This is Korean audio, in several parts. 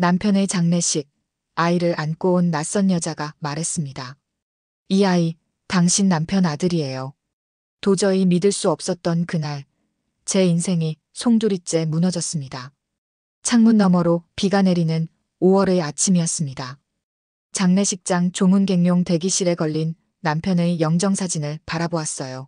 남편의 장례식, 아이를 안고 온 낯선 여자가 말했습니다. 이 아이, 당신 남편 아들이에요. 도저히 믿을 수 없었던 그날, 제 인생이 송두리째 무너졌습니다. 창문 너머로 비가 내리는 5월의 아침이었습니다. 장례식장 조문객용 대기실에 걸린 남편의 영정사진을 바라보았어요.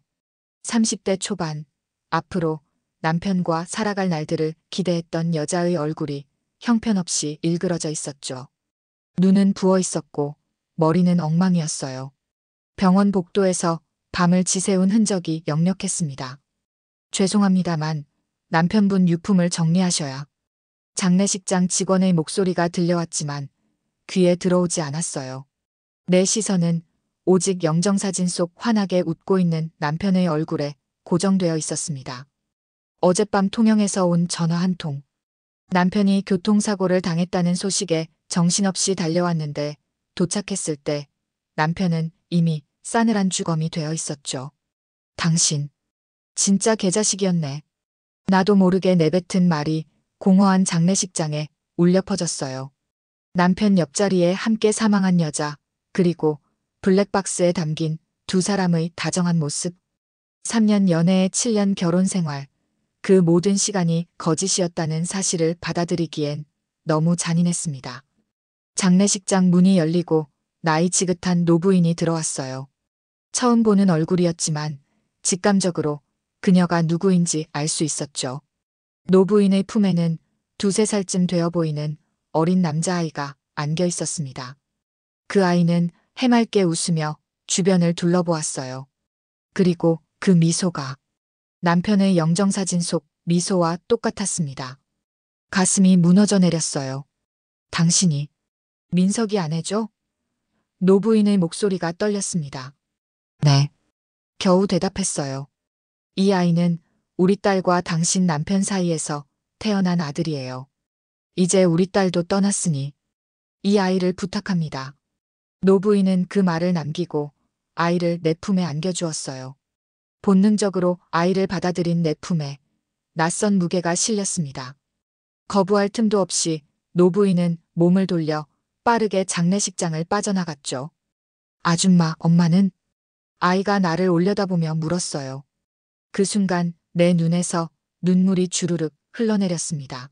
30대 초반, 앞으로 남편과 살아갈 날들을 기대했던 여자의 얼굴이 형편없이 일그러져 있었죠. 눈은 부어 있었고 머리는 엉망이었어요. 병원 복도에서 밤을 지새운 흔적이 역력했습니다. 죄송합니다만 남편분 유품을 정리하셔야. 장례식장 직원의 목소리가 들려왔지만 귀에 들어오지 않았어요. 내 시선은 오직 영정사진 속 환하게 웃고 있는 남편의 얼굴에 고정되어 있었습니다. 어젯밤 통영에서 온 전화 한 통. 남편이 교통사고를 당했다는 소식에 정신없이 달려왔는데 도착했을 때 남편은 이미 싸늘한 주검이 되어 있었죠. 당신, 진짜 개자식이었네. 나도 모르게 내뱉은 말이 공허한 장례식장에 울려 퍼졌어요. 남편 옆자리에 함께 사망한 여자, 그리고 블랙박스에 담긴 두 사람의 다정한 모습. 3년 연애에 7년 결혼 생활. 그 모든 시간이 거짓이었다는 사실을 받아들이기엔 너무 잔인했습니다. 장례식장 문이 열리고 나이 지긋한 노부인이 들어왔어요. 처음 보는 얼굴이었지만 직감적으로 그녀가 누구인지 알 수 있었죠. 노부인의 품에는 2~3살쯤 되어 보이는 어린 남자아이가 안겨 있었습니다. 그 아이는 해맑게 웃으며 주변을 둘러보았어요. 그리고 그 미소가 남편의 영정사진 속 미소와 똑같았습니다. 가슴이 무너져 내렸어요. 당신이 민석이 아내죠? 노부인의 목소리가 떨렸습니다. 네. 겨우 대답했어요. 이 아이는 우리 딸과 당신 남편 사이에서 태어난 아들이에요. 이제 우리 딸도 떠났으니 이 아이를 부탁합니다. 노부인은 그 말을 남기고 아이를 내 품에 안겨주었어요. 본능적으로 아이를 받아들인 내 품에 낯선 무게가 실렸습니다. 거부할 틈도 없이 노부인은 몸을 돌려 빠르게 장례식장을 빠져나갔죠. 아줌마, 엄마는? 아이가 나를 올려다보며 물었어요. 그 순간 내 눈에서 눈물이 주르륵 흘러내렸습니다.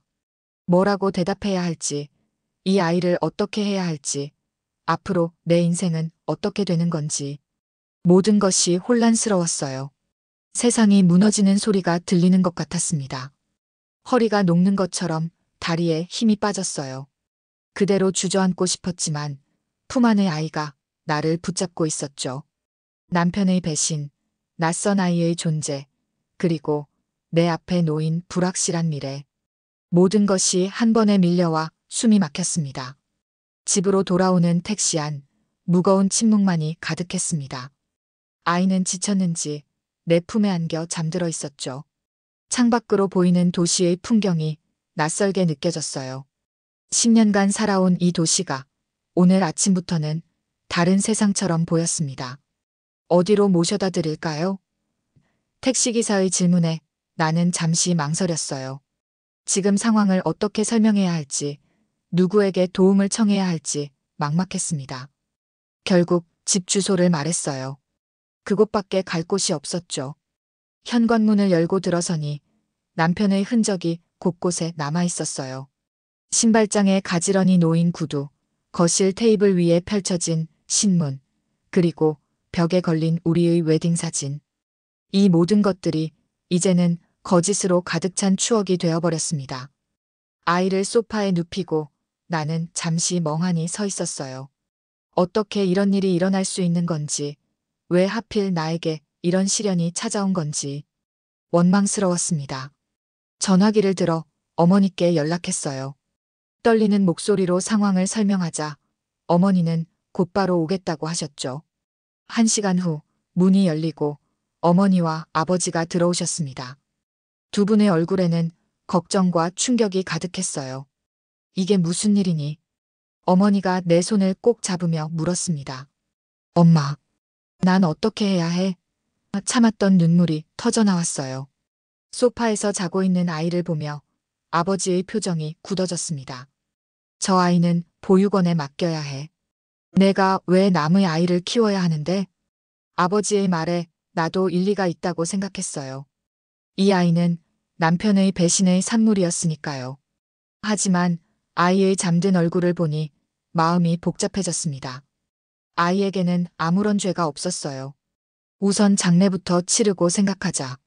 뭐라고 대답해야 할지, 이 아이를 어떻게 해야 할지, 앞으로 내 인생은 어떻게 되는 건지, 모든 것이 혼란스러웠어요. 세상이 무너지는 소리가 들리는 것 같았습니다. 허리가 녹는 것처럼 다리에 힘이 빠졌어요. 그대로 주저앉고 싶었지만 품 안의 아이가 나를 붙잡고 있었죠. 남편의 배신, 낯선 아이의 존재, 그리고 내 앞에 놓인 불확실한 미래. 모든 것이 한 번에 밀려와 숨이 막혔습니다. 집으로 돌아오는 택시 안, 무거운 침묵만이 가득했습니다. 아이는 지쳤는지 내 품에 안겨 잠들어 있었죠. 창밖으로 보이는 도시의 풍경이 낯설게 느껴졌어요. 10년간 살아온 이 도시가 오늘 아침부터는 다른 세상처럼 보였습니다. 어디로 모셔다 드릴까요? 택시기사의 질문에 나는 잠시 망설였어요. 지금 상황을 어떻게 설명해야 할지, 누구에게 도움을 청해야 할지 막막했습니다. 결국 집 주소를 말했어요. 그곳밖에 갈 곳이 없었죠. 현관문을 열고 들어서니 남편의 흔적이 곳곳에 남아 있었어요. 신발장에 가지런히 놓인 구두, 거실 테이블 위에 펼쳐진 신문, 그리고 벽에 걸린 우리의 웨딩사진. 이 모든 것들이 이제는 거짓으로 가득 찬 추억이 되어버렸습니다. 아이를 소파에 눕히고 나는 잠시 멍하니 서 있었어요. 어떻게 이런 일이 일어날 수 있는 건지, 왜 하필 나에게 이런 시련이 찾아온 건지 원망스러웠습니다. 전화기를 들어 어머니께 연락했어요. 떨리는 목소리로 상황을 설명하자 어머니는 곧바로 오겠다고 하셨죠. 1시간 후 문이 열리고 어머니와 아버지가 들어오셨습니다. 두 분의 얼굴에는 걱정과 충격이 가득했어요. 이게 무슨 일이니? 어머니가 내 손을 꼭 잡으며 물었습니다. 엄마, 난 어떻게 해야 해? 참았던 눈물이 터져나왔어요. 소파에서 자고 있는 아이를 보며 아버지의 표정이 굳어졌습니다. 저 아이는 보육원에 맡겨야 해. 내가 왜 남의 아이를 키워야 하는데? 아버지의 말에 나도 일리가 있다고 생각했어요. 이 아이는 남편의 배신의 산물이었으니까요. 하지만 아이의 잠든 얼굴을 보니 마음이 복잡해졌습니다. 아이에게는 아무런 죄가 없었어요. 우선 장례부터 치르고 생각하자.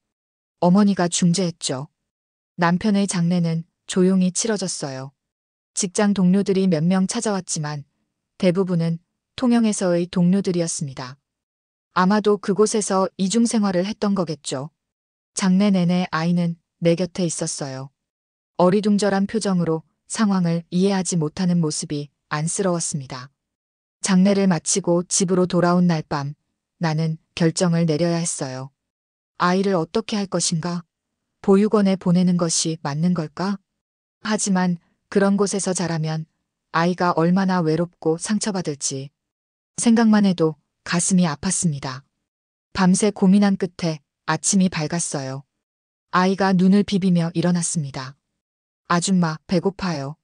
어머니가 중재했죠. 남편의 장례는 조용히 치러졌어요. 직장 동료들이 몇 명 찾아왔지만 대부분은 통영에서의 동료들이었습니다. 아마도 그곳에서 이중 생활을 했던 거겠죠. 장례 내내 아이는 내 곁에 있었어요. 어리둥절한 표정으로 상황을 이해하지 못하는 모습이 안쓰러웠습니다. 장례를 마치고 집으로 돌아온 날 밤, 나는 결정을 내려야 했어요. 아이를 어떻게 할 것인가? 보육원에 보내는 것이 맞는 걸까? 하지만 그런 곳에서 자라면 아이가 얼마나 외롭고 상처받을지 생각만 해도 가슴이 아팠습니다. 밤새 고민한 끝에 아침이 밝았어요. 아이가 눈을 비비며 일어났습니다. 아줌마, 배고파요.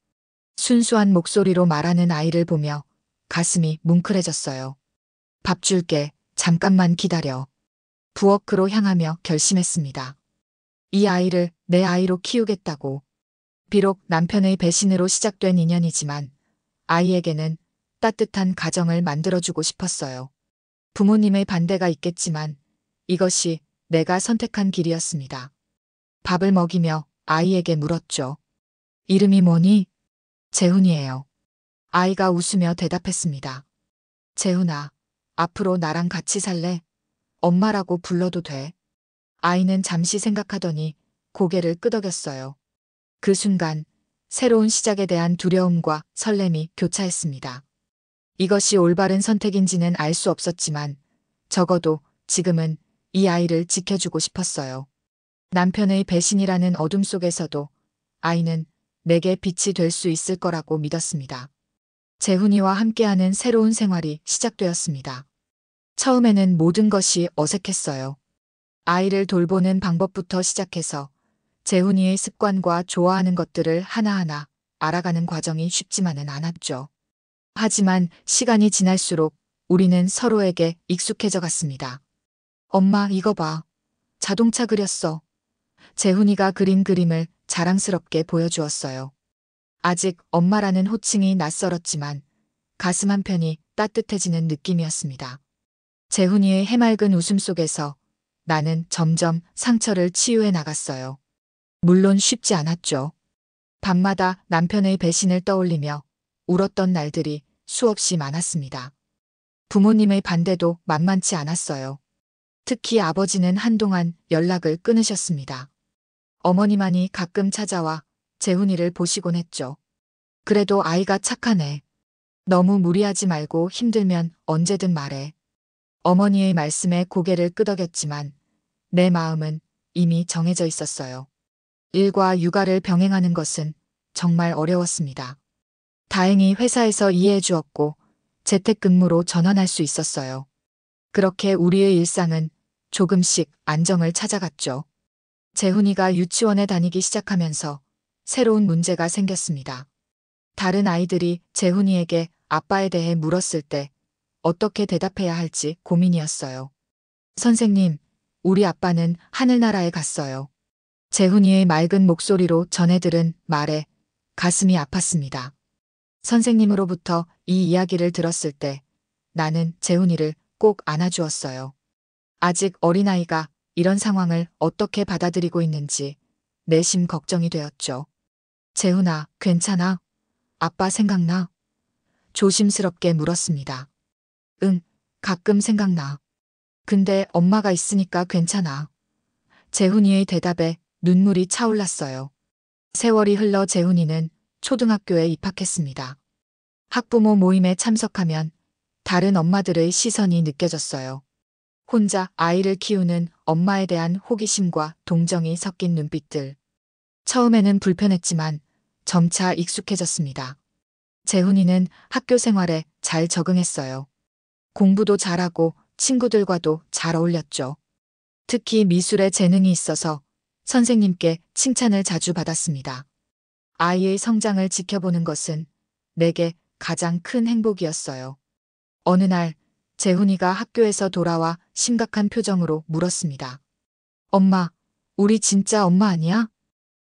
순수한 목소리로 말하는 아이를 보며 가슴이 뭉클해졌어요. 밥 줄게, 잠깐만 기다려. 부엌으로 향하며 결심했습니다. 이 아이를 내 아이로 키우겠다고. 비록 남편의 배신으로 시작된 인연이지만 아이에게는 따뜻한 가정을 만들어주고 싶었어요. 부모님의 반대가 있겠지만 이것이 내가 선택한 길이었습니다. 밥을 먹이며 아이에게 물었죠. 이름이 뭐니? 재훈이에요. 아이가 웃으며 대답했습니다. 재훈아, 앞으로 나랑 같이 살래? 엄마라고 불러도 돼. 아이는 잠시 생각하더니 고개를 끄덕였어요. 그 순간 새로운 시작에 대한 두려움과 설렘이 교차했습니다. 이것이 올바른 선택인지는 알 수 없었지만 적어도 지금은 이 아이를 지켜주고 싶었어요. 남편의 배신이라는 어둠 속에서도 아이는 내게 빛이 될 수 있을 거라고 믿었습니다. 재훈이와 함께하는 새로운 생활이 시작되었습니다. 처음에는 모든 것이 어색했어요. 아이를 돌보는 방법부터 시작해서 재훈이의 습관과 좋아하는 것들을 하나하나 알아가는 과정이 쉽지만은 않았죠. 하지만 시간이 지날수록 우리는 서로에게 익숙해져 갔습니다. 엄마, 이거 봐. 자동차 그렸어. 재훈이가 그린 그림을 자랑스럽게 보여주었어요. 아직 엄마라는 호칭이 낯설었지만 가슴 한편이 따뜻해지는 느낌이었습니다. 재훈이의 해맑은 웃음 속에서 나는 점점 상처를 치유해 나갔어요. 물론 쉽지 않았죠. 밤마다 남편의 배신을 떠올리며 울었던 날들이 수없이 많았습니다. 부모님의 반대도 만만치 않았어요. 특히 아버지는 한동안 연락을 끊으셨습니다. 어머니만이 가끔 찾아와 재훈이를 보시곤 했죠. 그래도 아이가 착하네. 너무 무리하지 말고 힘들면 언제든 말해. 어머니의 말씀에 고개를 끄덕였지만 내 마음은 이미 정해져 있었어요. 일과 육아를 병행하는 것은 정말 어려웠습니다. 다행히 회사에서 이해해 주었고 재택근무로 전환할 수 있었어요. 그렇게 우리의 일상은 조금씩 안정을 찾아갔죠. 재훈이가 유치원에 다니기 시작하면서 새로운 문제가 생겼습니다. 다른 아이들이 재훈이에게 아빠에 대해 물었을 때 어떻게 대답해야 할지 고민이었어요. 선생님, 우리 아빠는 하늘나라에 갔어요. 재훈이의 맑은 목소리로 전해 들은 말에 가슴이 아팠습니다. 선생님으로부터 이 이야기를 들었을 때 나는 재훈이를 꼭 안아주었어요. 아직 어린아이가 이런 상황을 어떻게 받아들이고 있는지 내심 걱정이 되었죠. 재훈아, 괜찮아? 아빠 생각나? 조심스럽게 물었습니다. 응, 가끔 생각나. 근데 엄마가 있으니까 괜찮아. 재훈이의 대답에 눈물이 차올랐어요. 세월이 흘러 재훈이는 초등학교에 입학했습니다. 학부모 모임에 참석하면 다른 엄마들의 시선이 느껴졌어요. 혼자 아이를 키우는 엄마에 대한 호기심과 동정이 섞인 눈빛들. 처음에는 불편했지만 점차 익숙해졌습니다. 재훈이는 학교 생활에 잘 적응했어요. 공부도 잘하고 친구들과도 잘 어울렸죠. 특히 미술에 재능이 있어서 선생님께 칭찬을 자주 받았습니다. 아이의 성장을 지켜보는 것은 내게 가장 큰 행복이었어요. 어느 날 재훈이가 학교에서 돌아와 심각한 표정으로 물었습니다. 엄마, 우리 진짜 엄마 아니야?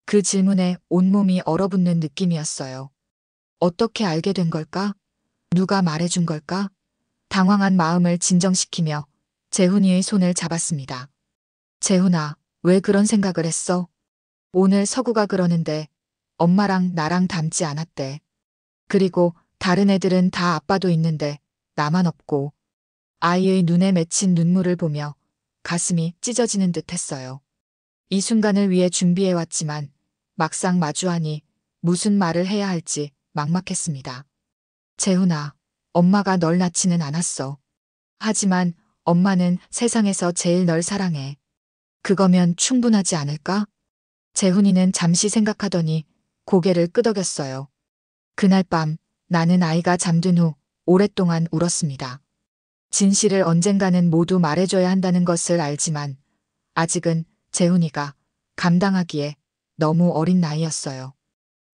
그 질문에 온몸이 얼어붙는 느낌이었어요. 어떻게 알게 된 걸까? 누가 말해준 걸까? 당황한 마음을 진정시키며 재훈이의 손을 잡았습니다. 재훈아, 왜 그런 생각을 했어? 오늘 서구가 그러는데 엄마랑 나랑 닮지 않았대. 그리고 다른 애들은 다 아빠도 있는데 나만 없고. 아이의 눈에 맺힌 눈물을 보며 가슴이 찢어지는 듯 했어요. 이 순간을 위해 준비해왔지만 막상 마주하니 무슨 말을 해야 할지 막막했습니다. 재훈아, 엄마가 널 낳지는 않았어. 하지만 엄마는 세상에서 제일 널 사랑해. 그거면 충분하지 않을까? 재훈이는 잠시 생각하더니 고개를 끄덕였어요. 그날 밤 나는 아이가 잠든 후 오랫동안 울었습니다. 진실을 언젠가는 모두 말해줘야 한다는 것을 알지만 아직은 재훈이가 감당하기에 너무 어린 나이였어요.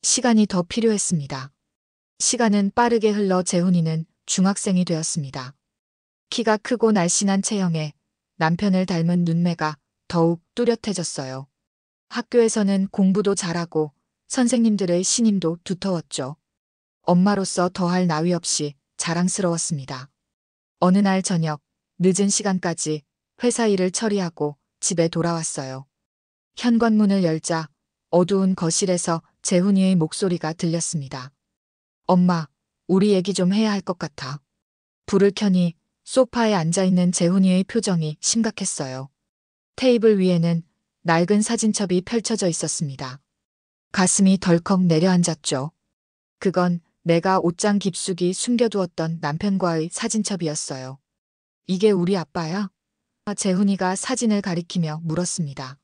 시간이 더 필요했습니다. 시간은 빠르게 흘러 재훈이는 중학생이 되었습니다. 키가 크고 날씬한 체형에 남편을 닮은 눈매가 더욱 뚜렷해졌어요. 학교에서는 공부도 잘하고 선생님들의 신임도 두터웠죠. 엄마로서 더할 나위 없이 자랑스러웠습니다. 어느 날 저녁, 늦은 시간까지 회사 일을 처리하고 집에 돌아왔어요. 현관문을 열자 어두운 거실에서 재훈이의 목소리가 들렸습니다. 엄마, 우리 얘기 좀 해야 할 것 같아. 불을 켜니 소파에 앉아있는 재훈이의 표정이 심각했어요. 테이블 위에는 낡은 사진첩이 펼쳐져 있었습니다. 가슴이 덜컥 내려앉았죠. 그건 내가 옷장 깊숙이 숨겨두었던 남편과의 사진첩이었어요. 이게 우리 아빠야? 재훈이가 사진을 가리키며 물었습니다.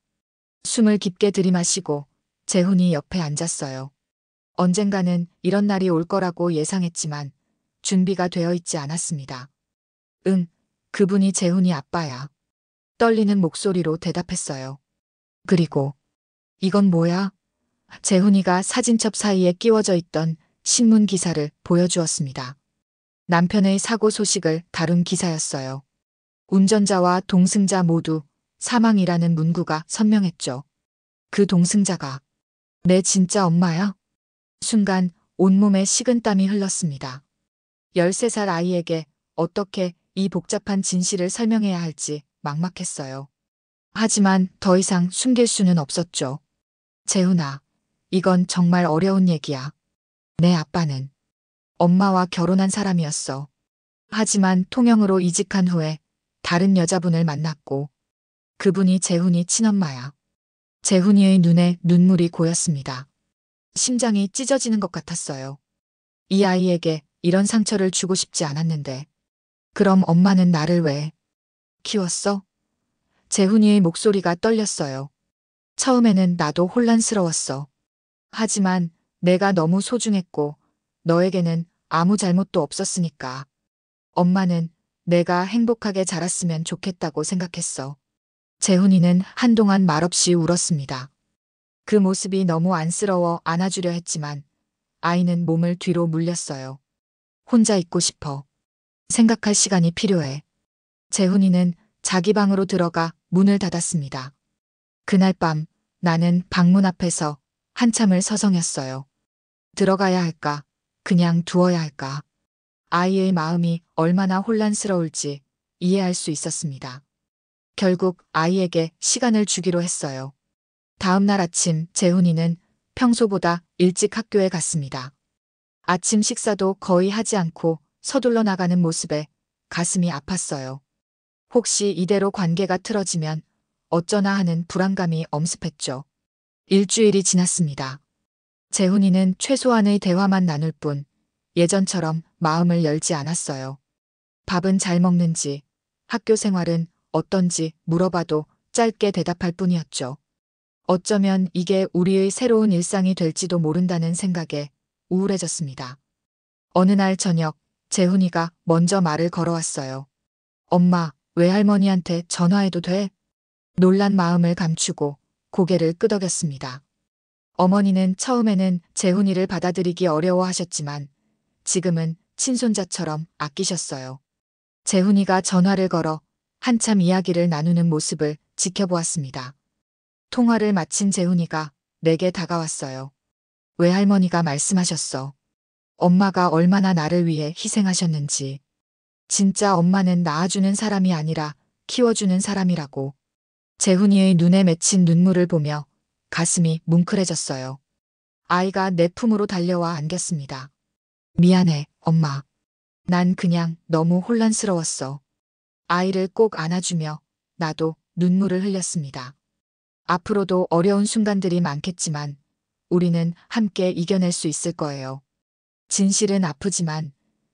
숨을 깊게 들이마시고 재훈이 옆에 앉았어요. 언젠가는 이런 날이 올 거라고 예상했지만 준비가 되어 있지 않았습니다. 응, 그분이 재훈이 아빠야. 떨리는 목소리로 대답했어요. 그리고 이건 뭐야? 재훈이가 사진첩 사이에 끼워져 있던 신문 기사를 보여주었습니다. 남편의 사고 소식을 다룬 기사였어요. 운전자와 동승자 모두 사망이라는 문구가 선명했죠. 그 동승자가 내 진짜 엄마야? 순간 온몸에 식은땀이 흘렀습니다. 13살 아이에게 어떻게 이 복잡한 진실을 설명해야 할지 막막했어요. 하지만 더 이상 숨길 수는 없었죠. 재훈아, 이건 정말 어려운 얘기야. 내 아빠는 엄마와 결혼한 사람이었어. 하지만 통영으로 이직한 후에 다른 여자분을 만났고 그분이 재훈이 친엄마야. 재훈이의 눈에 눈물이 고였습니다. 심장이 찢어지는 것 같았어요. 이 아이에게 이런 상처를 주고 싶지 않았는데. 그럼 엄마는 나를 왜 키웠어? 재훈이의 목소리가 떨렸어요. 처음에는 나도 혼란스러웠어. 하지만 내가 너무 소중했고 너에게는 아무 잘못도 없었으니까. 엄마는 내가 행복하게 자랐으면 좋겠다고 생각했어. 재훈이는 한동안 말없이 울었습니다. 그 모습이 너무 안쓰러워 안아주려 했지만 아이는 몸을 뒤로 물렸어요. 혼자 있고 싶어. 생각할 시간이 필요해. 재훈이는 자기 방으로 들어가 문을 닫았습니다. 그날 밤 나는 방문 앞에서 한참을 서성였어요. 들어가야 할까? 그냥 두어야 할까? 아이의 마음이 얼마나 혼란스러울지 이해할 수 있었습니다. 결국 아이에게 시간을 주기로 했어요. 다음 날 아침 재훈이는 평소보다 일찍 학교에 갔습니다. 아침 식사도 거의 하지 않고 서둘러 나가는 모습에 가슴이 아팠어요. 혹시 이대로 관계가 틀어지면 어쩌나 하는 불안감이 엄습했죠. 일주일이 지났습니다. 재훈이는 최소한의 대화만 나눌 뿐 예전처럼 마음을 열지 않았어요. 밥은 잘 먹는지, 학교 생활은 어떤지 물어봐도 짧게 대답할 뿐이었죠. 어쩌면 이게 우리의 새로운 일상이 될지도 모른다는 생각에 우울해졌습니다. 어느 날 저녁, 재훈이가 먼저 말을 걸어왔어요. 엄마, 외할머니한테 전화해도 돼? 놀란 마음을 감추고 고개를 끄덕였습니다. 어머니는 처음에는 재훈이를 받아들이기 어려워하셨지만 지금은 친손자처럼 아끼셨어요. 재훈이가 전화를 걸어 한참 이야기를 나누는 모습을 지켜보았습니다. 통화를 마친 재훈이가 내게 다가왔어요. 외할머니가 말씀하셨어. 엄마가 얼마나 나를 위해 희생하셨는지. 진짜 엄마는 낳아주는 사람이 아니라 키워주는 사람이라고. 재훈이의 눈에 맺힌 눈물을 보며 가슴이 뭉클해졌어요. 아이가 내 품으로 달려와 안겼습니다. 미안해, 엄마. 난 그냥 너무 혼란스러웠어. 아이를 꼭 안아주며 나도 눈물을 흘렸습니다. 앞으로도 어려운 순간들이 많겠지만 우리는 함께 이겨낼 수 있을 거예요. 진실은 아프지만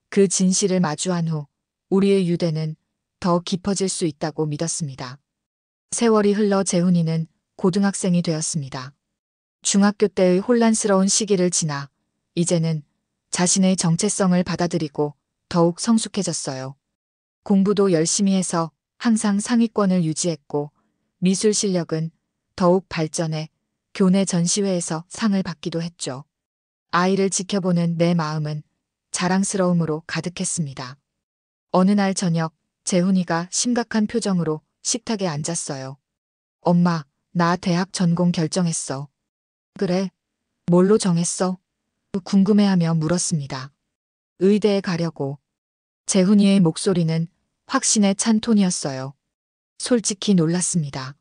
그 진실을 마주한 후 우리의 유대는 더 깊어질 수 있다고 믿었습니다. 세월이 흘러 재훈이는 고등학생이 되었습니다. 중학교 때의 혼란스러운 시기를 지나 이제는 자신의 정체성을 받아들이고 더욱 성숙해졌어요. 공부도 열심히 해서 항상 상위권을 유지했고 미술 실력은 더욱 발전해 교내 전시회에서 상을 받기도 했죠. 아이를 지켜보는 내 마음은 자랑스러움으로 가득했습니다. 어느 날 저녁 재훈이가 심각한 표정으로 식탁에 앉았어요. 엄마, 나 대학 전공 결정했어. 그래? 뭘로 정했어? 궁금해하며 물었습니다. 의대에 가려고. 재훈이의 목소리는 확신에 찬 톤이었어요. 솔직히 놀랐습니다.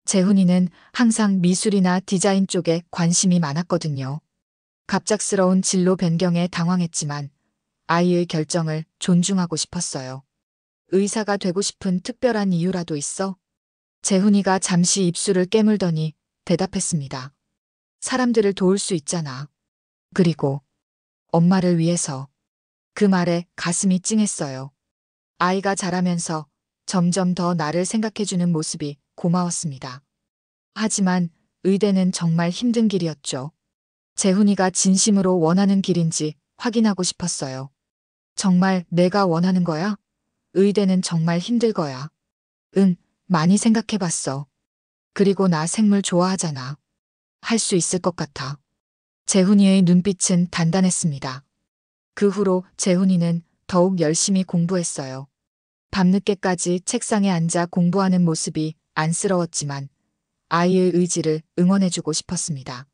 재훈이는 항상 미술이나 디자인 쪽에 관심이 많았거든요. 갑작스러운 진로 변경에 당황했지만 아이의 결정을 존중하고 싶었어요. 의사가 되고 싶은 특별한 이유라도 있어? 재훈이가 잠시 입술을 깨물더니 대답했습니다. 사람들을 도울 수 있잖아. 그리고 엄마를 위해서. 그 말에 가슴이 찡했어요. 아이가 자라면서 점점 더 나를 생각해주는 모습이 고마웠습니다. 하지만 의대는 정말 힘든 길이었죠. 재훈이가 진심으로 원하는 길인지 확인하고 싶었어요. 정말 내가 원하는 거야? 의대는 정말 힘들 거야. 응, 많이 생각해봤어. 그리고 나 생물 좋아하잖아. 할 수 있을 것 같아. 재훈이의 눈빛은 단단했습니다. 그 후로 재훈이는 더욱 열심히 공부했어요. 밤늦게까지 책상에 앉아 공부하는 모습이 안쓰러웠지만 아이의 의지를 응원해주고 싶었습니다.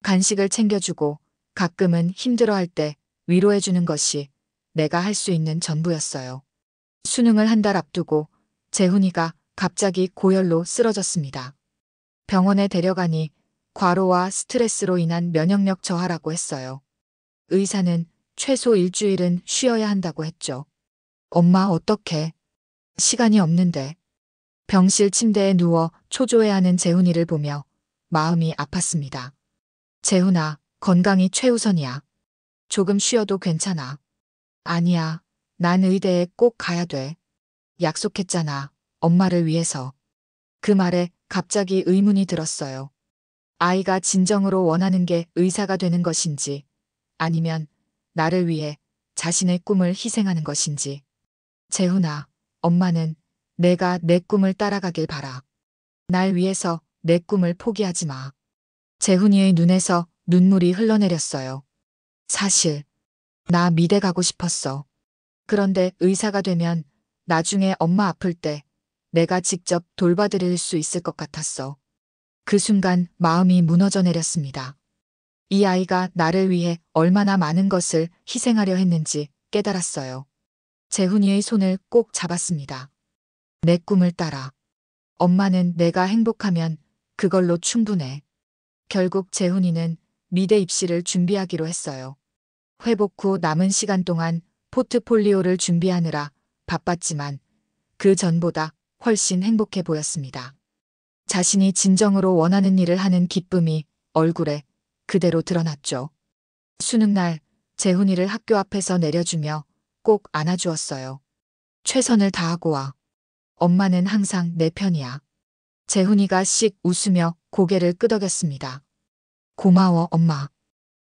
간식을 챙겨주고 가끔은 힘들어할 때 위로해주는 것이 내가 할 수 있는 전부였어요. 수능을 한 달 앞두고 재훈이가 갑자기 고열로 쓰러졌습니다. 병원에 데려가니 과로와 스트레스로 인한 면역력 저하라고 했어요. 의사는 최소 일주일은 쉬어야 한다고 했죠. 엄마 어떡해? 시간이 없는데. 병실 침대에 누워 초조해하는 재훈이를 보며 마음이 아팠습니다. 재훈아, 건강이 최우선이야. 조금 쉬어도 괜찮아. 아니야, 난 의대에 꼭 가야 돼. 약속했잖아, 엄마를 위해서. 그 말에 갑자기 의문이 들었어요. 아이가 진정으로 원하는 게 의사가 되는 것인지 아니면 나를 위해 자신의 꿈을 희생하는 것인지. 재훈아, 엄마는 내가 내 꿈을 따라가길 바라. 날 위해서 내 꿈을 포기하지 마. 재훈이의 눈에서 눈물이 흘러내렸어요. 사실 나 미대 가고 싶었어. 그런데 의사가 되면 나중에 엄마 아플 때 내가 직접 돌봐드릴 수 있을 것 같았어. 그 순간 마음이 무너져 내렸습니다. 이 아이가 나를 위해 얼마나 많은 것을 희생하려 했는지 깨달았어요. 재훈이의 손을 꼭 잡았습니다. 내 꿈을 따라. 엄마는 내가 행복하면 그걸로 충분해. 결국 재훈이는 미대 입시를 준비하기로 했어요. 회복 후 남은 시간 동안 포트폴리오를 준비하느라 바빴지만 그 전보다 훨씬 행복해 보였습니다. 자신이 진정으로 원하는 일을 하는 기쁨이 얼굴에 그대로 드러났죠. 수능날 재훈이를 학교 앞에서 내려주며 꼭 안아주었어요. 최선을 다하고 와. 엄마는 항상 내 편이야. 재훈이가 씩 웃으며 고개를 끄덕였습니다. 고마워, 엄마.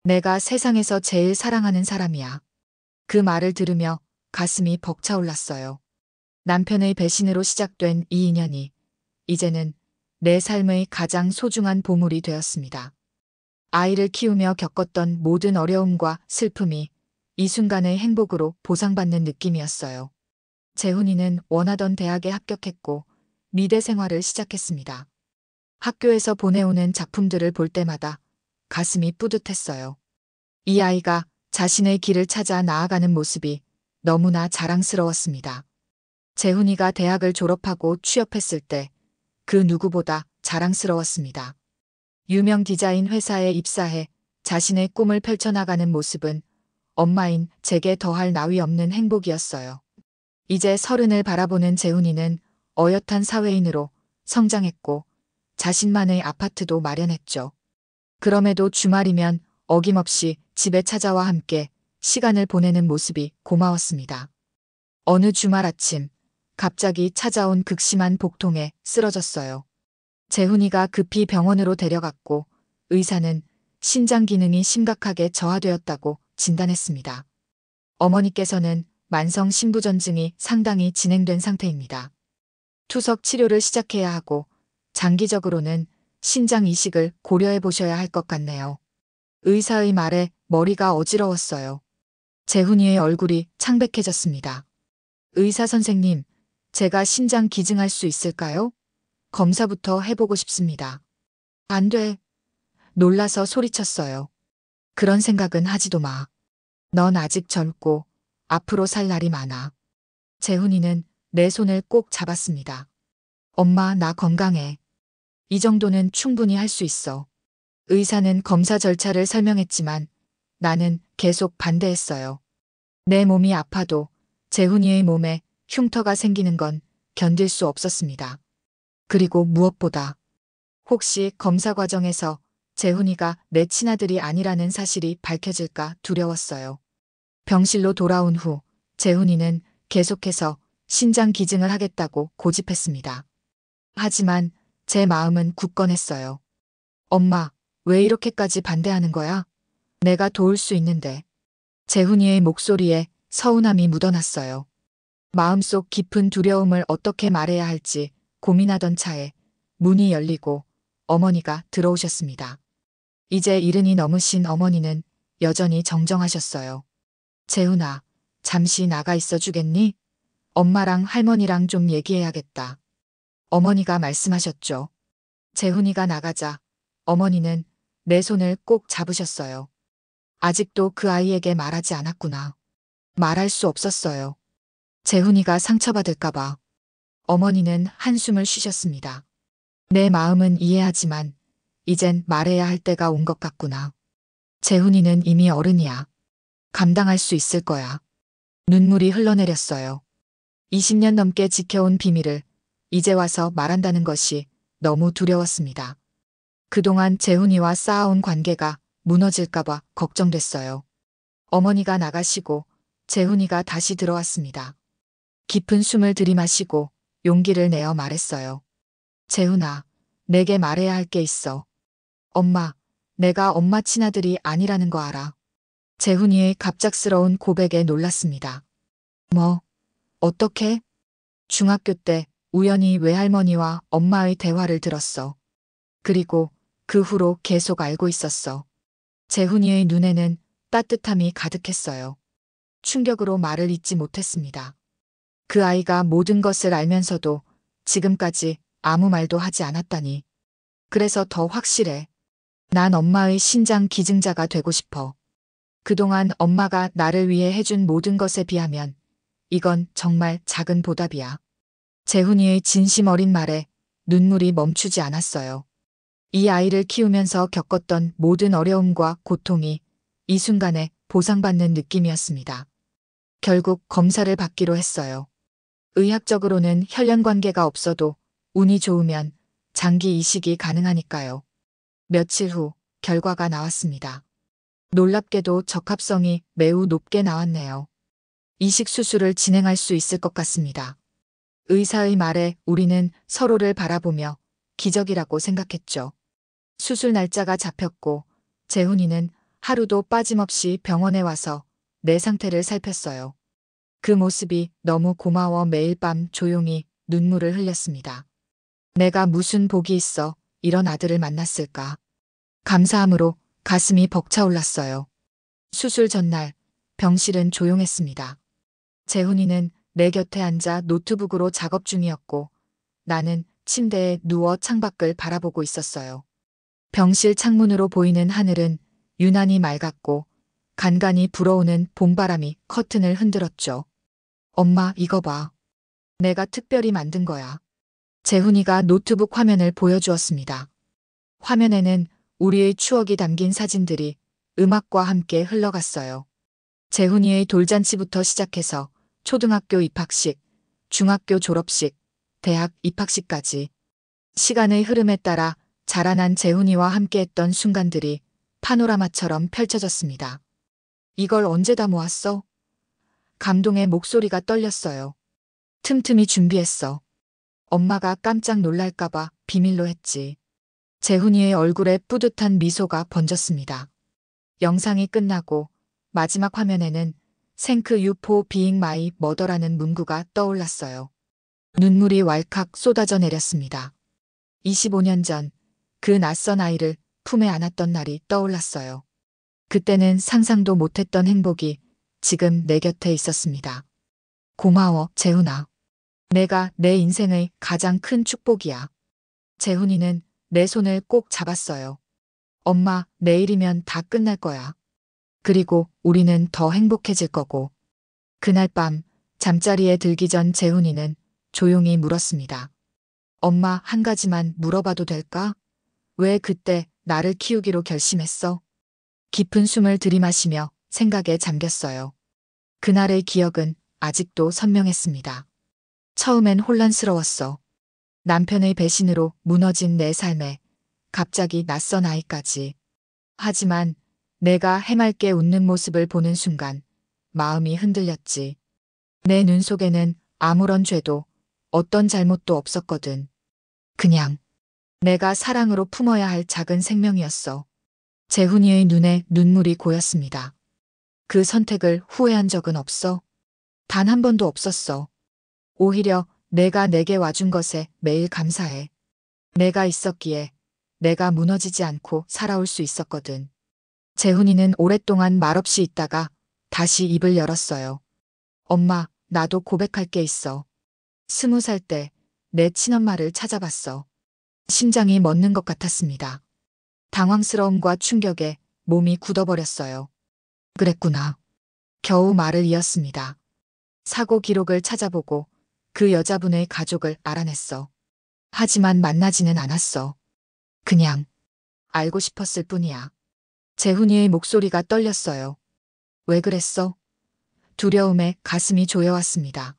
내가 세상에서 제일 사랑하는 사람이야. 그 말을 들으며 가슴이 벅차올랐어요. 남편의 배신으로 시작된 이 인연이 이제는 내 삶의 가장 소중한 보물이 되었습니다. 아이를 키우며 겪었던 모든 어려움과 슬픔이 이 순간의 행복으로 보상받는 느낌이었어요. 재훈이는 원하던 대학에 합격했고 미대 생활을 시작했습니다. 학교에서 보내오는 작품들을 볼 때마다 가슴이 뿌듯했어요. 이 아이가 자신의 길을 찾아 나아가는 모습이 너무나 자랑스러웠습니다. 재훈이가 대학을 졸업하고 취업했을 때 그 누구보다 자랑스러웠습니다. 유명 디자인 회사에 입사해 자신의 꿈을 펼쳐나가는 모습은 엄마인 제게 더할 나위 없는 행복이었어요. 이제 30을 바라보는 재훈이는 어엿한 사회인으로 성장했고 자신만의 아파트도 마련했죠. 그럼에도 주말이면 어김없이 집에 찾아와 함께 시간을 보내는 모습이 고마웠습니다. 어느 주말 아침 갑자기 찾아온 극심한 복통에 쓰러졌어요. 재훈이가 급히 병원으로 데려갔고 의사는 신장 기능이 심각하게 저하되었다고 진단했습니다. 어머니께서는 만성 신부전증이 상당히 진행된 상태입니다. 투석 치료를 시작해야 하고 장기적으로는 신장 이식을 고려해 보셔야 할 것 같네요. 의사의 말에 머리가 어지러웠어요. 재훈이의 얼굴이 창백해졌습니다. 의사 선생님, 제가 신장 기증할 수 있을까요? 검사부터 해보고 싶습니다. 안 돼. 놀라서 소리쳤어요. 그런 생각은 하지도 마. 넌 아직 젊고 앞으로 살 날이 많아. 재훈이는 내 손을 꼭 잡았습니다. 엄마, 나 건강해. 이 정도는 충분히 할 수 있어. 의사는 검사 절차를 설명했지만 나는 계속 반대했어요. 내 몸이 아파도 재훈이의 몸에 흉터가 생기는 건 견딜 수 없었습니다. 그리고 무엇보다 혹시 검사 과정에서 재훈이가 내 친아들이 아니라는 사실이 밝혀질까 두려웠어요. 병실로 돌아온 후 재훈이는 계속해서 신장 기증을 하겠다고 고집했습니다. 하지만 제 마음은 굳건했어요. 엄마, 왜 이렇게까지 반대하는 거야? 내가 도울 수 있는데. 재훈이의 목소리에 서운함이 묻어났어요. 마음속 깊은 두려움을 어떻게 말해야 할지 고민하던 차에 문이 열리고 어머니가 들어오셨습니다. 이제 70이 넘으신 어머니는 여전히 정정하셨어요. 재훈아, 잠시 나가 있어 주겠니? 엄마랑 할머니랑 좀 얘기해야겠다. 어머니가 말씀하셨죠. 재훈이가 나가자 어머니는 내 손을 꼭 잡으셨어요. 아직도 그 아이에게 말하지 않았구나. 말할 수 없었어요. 재훈이가 상처받을까봐. 어머니는 한숨을 쉬셨습니다. 내 마음은 이해하지만 이젠 말해야 할 때가 온 것 같구나. 재훈이는 이미 어른이야. 감당할 수 있을 거야. 눈물이 흘러내렸어요. 20년 넘게 지켜온 비밀을 이제 와서 말한다는 것이 너무 두려웠습니다. 그동안 재훈이와 쌓아온 관계가 무너질까봐 걱정됐어요. 어머니가 나가시고 재훈이가 다시 들어왔습니다. 깊은 숨을 들이마시고 용기를 내어 말했어요. 재훈아, 내게 말해야 할 게 있어. 엄마, 내가 엄마 친아들이 아니라는 거 알아. 재훈이의 갑작스러운 고백에 놀랐습니다. 뭐, 어떻게? 중학교 때 우연히 외할머니와 엄마의 대화를 들었어. 그리고 그 후로 계속 알고 있었어. 재훈이의 눈에는 따뜻함이 가득했어요. 충격으로 말을 잇지 못했습니다. 그 아이가 모든 것을 알면서도 지금까지 아무 말도 하지 않았다니. 그래서 더 확실해. 난 엄마의 신장 기증자가 되고 싶어. 그동안 엄마가 나를 위해 해준 모든 것에 비하면 이건 정말 작은 보답이야. 재훈이의 진심 어린 말에 눈물이 멈추지 않았어요. 이 아이를 키우면서 겪었던 모든 어려움과 고통이 이 순간에 보상받는 느낌이었습니다. 결국 검사를 받기로 했어요. 의학적으로는 혈연 관계가 없어도 운이 좋으면 장기 이식이 가능하니까요. 며칠 후 결과가 나왔습니다. 놀랍게도 적합성이 매우 높게 나왔네요. 이식 수술을 진행할 수 있을 것 같습니다. 의사의 말에 우리는 서로를 바라보며 기적이라고 생각했죠. 수술 날짜가 잡혔고 재훈이는 하루도 빠짐없이 병원에 와서 내 상태를 살폈어요. 그 모습이 너무 고마워 매일 밤 조용히 눈물을 흘렸습니다. 내가 무슨 복이 있어 이런 아들을 만났을까. 감사함으로 가슴이 벅차올랐어요. 수술 전날 병실은 조용했습니다. 재훈이는 내 곁에 앉아 노트북으로 작업 중이었고 나는 침대에 누워 창밖을 바라보고 있었어요. 병실 창문으로 보이는 하늘은 유난히 맑았고 간간히 불어오는 봄바람이 커튼을 흔들었죠. 엄마, 이거 봐. 내가 특별히 만든 거야. 재훈이가 노트북 화면을 보여주었습니다. 화면에는 우리의 추억이 담긴 사진들이 음악과 함께 흘러갔어요. 재훈이의 돌잔치부터 시작해서 초등학교 입학식, 중학교 졸업식, 대학 입학식까지 시간의 흐름에 따라 자라난 재훈이와 함께했던 순간들이 파노라마처럼 펼쳐졌습니다. 이걸 언제 다 모았어? 감동의 목소리가 떨렸어요. 틈틈이 준비했어. 엄마가 깜짝 놀랄까봐 비밀로 했지. 재훈이의 얼굴에 뿌듯한 미소가 번졌습니다. 영상이 끝나고 마지막 화면에는 Thank you for being my mother라는 문구가 떠올랐어요. 눈물이 왈칵 쏟아져 내렸습니다. 25년 전 그 낯선 아이를 품에 안았던 날이 떠올랐어요. 그때는 상상도 못했던 행복이 지금 내 곁에 있었습니다. 고마워, 재훈아. 내가 내 인생의 가장 큰 축복이야. 재훈이는 내 손을 꼭 잡았어요. 엄마, 내일이면 다 끝날 거야. 그리고 우리는 더 행복해질 거고. 그날 밤 잠자리에 들기 전 재훈이는 조용히 물었습니다. 엄마, 한 가지만 물어봐도 될까? 왜 그때 나를 키우기로 결심했어? 깊은 숨을 들이마시며 생각에 잠겼어요. 그날의 기억은 아직도 선명했습니다. 처음엔 혼란스러웠어. 남편의 배신으로 무너진 내 삶에 갑자기 낯선 아이까지. 하지만 내가 해맑게 웃는 모습을 보는 순간 마음이 흔들렸지. 내 눈 속에는 아무런 죄도 어떤 잘못도 없었거든. 그냥 내가 사랑으로 품어야 할 작은 생명이었어. 재훈이의 눈에 눈물이 고였습니다. 그 선택을 후회한 적은 없어? 단 한 번도 없었어. 오히려 내가 내게 와준 것에 매일 감사해. 내가 있었기에 내가 무너지지 않고 살아올 수 있었거든. 재훈이는 오랫동안 말없이 있다가 다시 입을 열었어요. 엄마, 나도 고백할 게 있어. 20살 때 내 친엄마를 찾아봤어. 심장이 멎는 것 같았습니다. 당황스러움과 충격에 몸이 굳어버렸어요. 그랬구나. 겨우 말을 이었습니다. 사고 기록을 찾아보고 그 여자분의 가족을 알아냈어. 하지만 만나지는 않았어. 그냥 알고 싶었을 뿐이야. 재훈이의 목소리가 떨렸어요. 왜 그랬어? 두려움에 가슴이 조여왔습니다.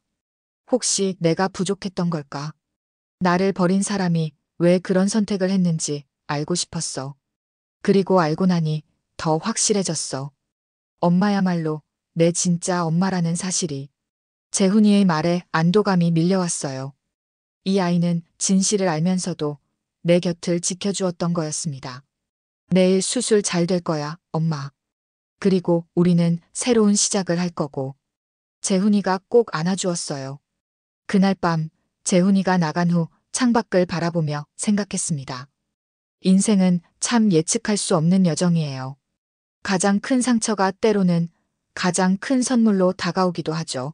혹시 내가 부족했던 걸까? 나를 버린 사람이 왜 그런 선택을 했는지 알고 싶었어. 그리고 알고 나니 더 확실해졌어. 엄마야말로 내 진짜 엄마라는 사실이. 재훈이의 말에 안도감이 밀려왔어요. 이 아이는 진실을 알면서도 내 곁을 지켜주었던 거였습니다. 내일 수술 잘 될 거야, 엄마. 그리고 우리는 새로운 시작을 할 거고. 재훈이가 꼭 안아주었어요. 그날 밤 재훈이가 나간 후 창밖을 바라보며 생각했습니다. 인생은 참 예측할 수 없는 여정이에요. 가장 큰 상처가 때로는 가장 큰 선물로 다가오기도 하죠.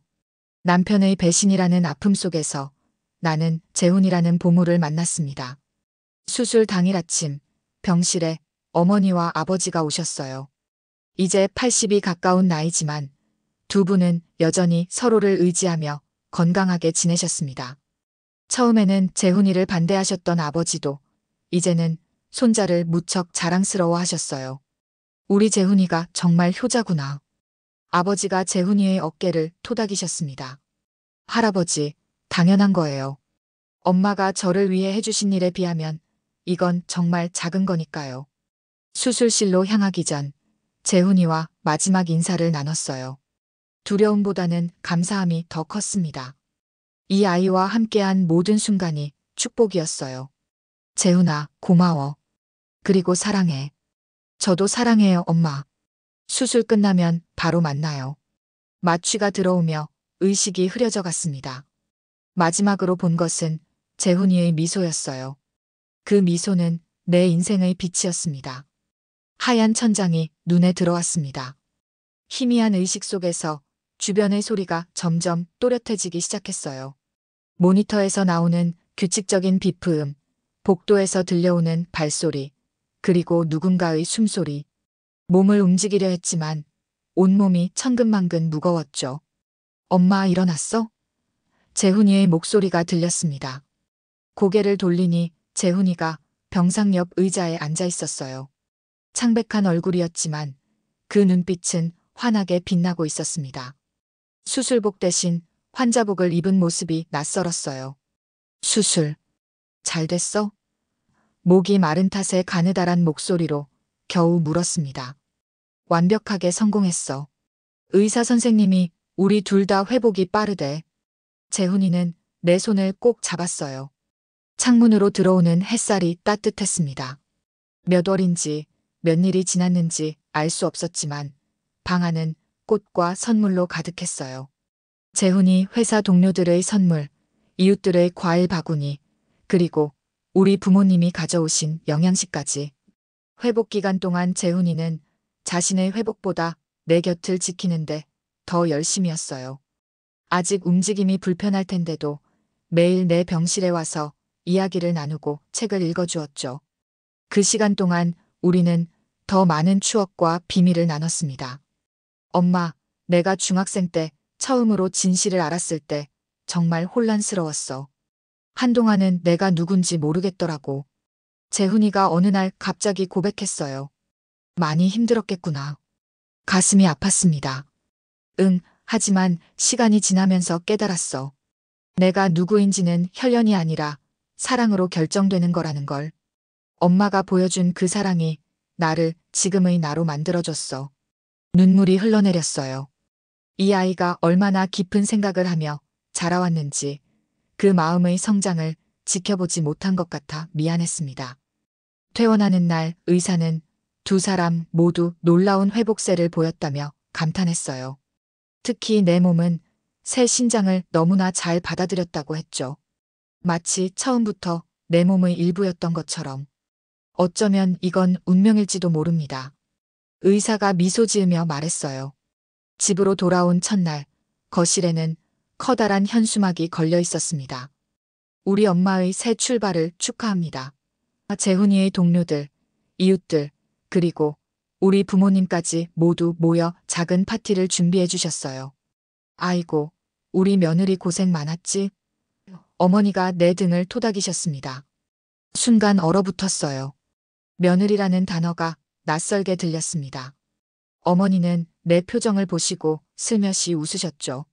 남편의 배신이라는 아픔 속에서 나는 재훈이라는 보물을 만났습니다. 수술 당일 아침 병실에 어머니와 아버지가 오셨어요. 이제 80이 가까운 나이지만 두 분은 여전히 서로를 의지하며 건강하게 지내셨습니다. 처음에는 재훈이를 반대하셨던 아버지도 이제는 손자를 무척 자랑스러워 하셨어요. 우리 재훈이가 정말 효자구나. 아버지가 재훈이의 어깨를 토닥이셨습니다. 할아버지, 당연한 거예요. 엄마가 저를 위해 해주신 일에 비하면 이건 정말 작은 거니까요. 수술실로 향하기 전 재훈이와 마지막 인사를 나눴어요. 두려움보다는 감사함이 더 컸습니다. 이 아이와 함께한 모든 순간이 축복이었어요. 재훈아, 고마워. 그리고 사랑해. 저도 사랑해요, 엄마. 수술 끝나면 바로 만나요. 마취가 들어오며 의식이 흐려져 갔습니다. 마지막으로 본 것은 재훈이의 미소였어요. 그 미소는 내 인생의 빛이었습니다. 하얀 천장이 눈에 들어왔습니다. 희미한 의식 속에서 주변의 소리가 점점 또렷해지기 시작했어요. 모니터에서 나오는 규칙적인 비프음, 복도에서 들려오는 발소리, 그리고 누군가의 숨소리. 몸을 움직이려 했지만 온몸이 천근만근 무거웠죠. 엄마 일어났어? 재훈이의 목소리가 들렸습니다. 고개를 돌리니 재훈이가 병상 옆 의자에 앉아 있었어요. 창백한 얼굴이었지만 그 눈빛은 환하게 빛나고 있었습니다. 수술복 대신 환자복을 입은 모습이 낯설었어요. 수술. 잘 됐어? 목이 마른 탓에 가느다란 목소리로 겨우 물었습니다. 완벽하게 성공했어. 의사 선생님이 우리 둘 다 회복이 빠르대. 재훈이는 내 손을 꼭 잡았어요. 창문으로 들어오는 햇살이 따뜻했습니다. 몇 월인지 몇 일이 지났는지 알 수 없었지만 방 안은 꽃과 선물로 가득했어요. 재훈이 회사 동료들의 선물, 이웃들의 과일 바구니, 그리고 우리 부모님이 가져오신 영양식까지. 회복 기간 동안 재훈이는 자신의 회복보다 내 곁을 지키는데 더 열심이었어요. 아직 움직임이 불편할 텐데도 매일 내 병실에 와서 이야기를 나누고 책을 읽어주었죠. 그 시간 동안 우리는 더 많은 추억과 비밀을 나눴습니다. 엄마, 내가 중학생 때 처음으로 진실을 알았을 때 정말 혼란스러웠어. 한동안은 내가 누군지 모르겠더라고. 재훈이가 어느 날 갑자기 고백했어요. 많이 힘들었겠구나. 가슴이 아팠습니다. 응, 하지만 시간이 지나면서 깨달았어. 내가 누구인지는 혈연이 아니라 사랑으로 결정되는 거라는 걸. 엄마가 보여준 그 사랑이 나를 지금의 나로 만들어줬어. 눈물이 흘러내렸어요. 이 아이가 얼마나 깊은 생각을 하며 자라왔는지 그 마음의 성장을 지켜보지 못한 것 같아 미안했습니다. 퇴원하는 날 의사는 두 사람 모두 놀라운 회복세를 보였다며 감탄했어요. 특히 내 몸은 새 신장을 너무나 잘 받아들였다고 했죠. 마치 처음부터 내 몸의 일부였던 것처럼. 어쩌면 이건 운명일지도 모릅니다. 의사가 미소 지으며 말했어요. 집으로 돌아온 첫날, 거실에는 커다란 현수막이 걸려 있었습니다. 우리 엄마의 새 출발을 축하합니다. 재훈이의 동료들, 이웃들, 그리고 우리 부모님까지 모두 모여 작은 파티를 준비해 주셨어요. 아이고, 우리 며느리 고생 많았지? 어머니가 내 등을 토닥이셨습니다. 순간 얼어붙었어요. 며느리라는 단어가 낯설게 들렸습니다. 어머니는 내 표정을 보시고 슬며시 웃으셨죠.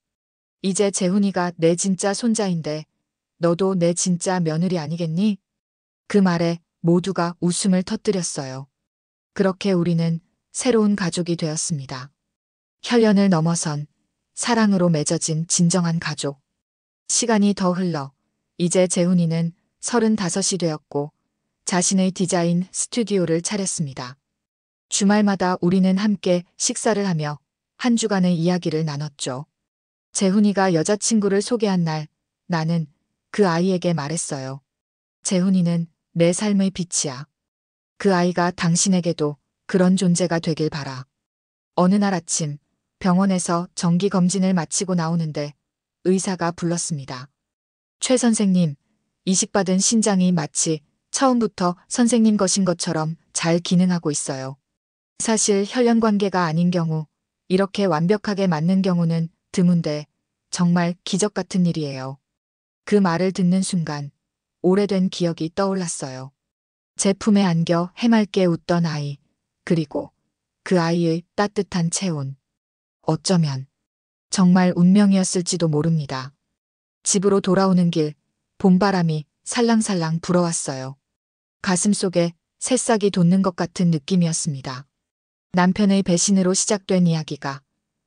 이제 재훈이가 내 진짜 손자인데 너도 내 진짜 며느리 아니겠니? 그 말에 모두가 웃음을 터뜨렸어요. 그렇게 우리는 새로운 가족이 되었습니다. 혈연을 넘어선 사랑으로 맺어진 진정한 가족. 시간이 더 흘러 이제 재훈이는 35이 되었고 자신의 디자인 스튜디오를 차렸습니다. 주말마다 우리는 함께 식사를 하며 한 주간의 이야기를 나눴죠. 재훈이가 여자친구를 소개한 날 나는 그 아이에게 말했어요. 재훈이는 내 삶의 빛이야. 그 아이가 당신에게도 그런 존재가 되길 바라. 어느 날 아침 병원에서 정기 검진을 마치고 나오는데 의사가 불렀습니다. 최 선생님, 이식받은 신장이 마치 처음부터 선생님 것인 것처럼 잘 기능하고 있어요. 사실 혈연 관계가 아닌 경우 이렇게 완벽하게 맞는 경우는 드문데 정말 기적 같은 일이에요. 그 말을 듣는 순간 오래된 기억이 떠올랐어요. 제 품에 안겨 해맑게 웃던 아이, 그리고 그 아이의 따뜻한 체온. 어쩌면 정말 운명이었을지도 모릅니다. 집으로 돌아오는 길, 봄바람이 살랑살랑 불어왔어요. 가슴속에 새싹이 돋는 것 같은 느낌이었습니다. 남편의 배신으로 시작된 이야기가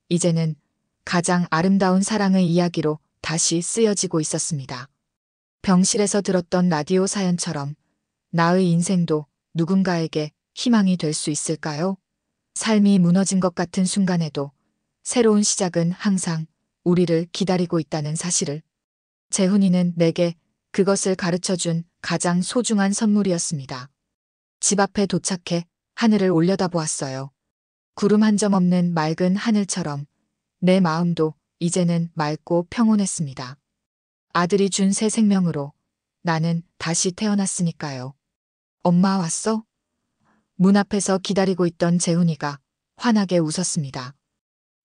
이제는 가장 아름다운 사랑의 이야기로 다시 쓰여지고 있었습니다. 병실에서 들었던 라디오 사연처럼 나의 인생도 누군가에게 희망이 될 수 있을까요? 삶이 무너진 것 같은 순간에도 새로운 시작은 항상 우리를 기다리고 있다는 사실을. 재훈이는 내게 그것을 가르쳐준 가장 소중한 선물이었습니다. 집 앞에 도착해 하늘을 올려다보았어요. 구름 한 점 없는 맑은 하늘처럼 내 마음도 이제는 맑고 평온했습니다. 아들이 준 새 생명으로 나는 다시 태어났으니까요. 엄마 왔어? 문 앞에서 기다리고 있던 재훈이가 환하게 웃었습니다.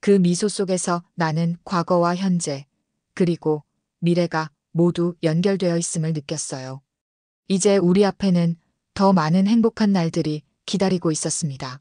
그 미소 속에서 나는 과거와 현재, 그리고 미래가 모두 연결되어 있음을 느꼈어요. 이제 우리 앞에는 더 많은 행복한 날들이 기다리고 있었습니다.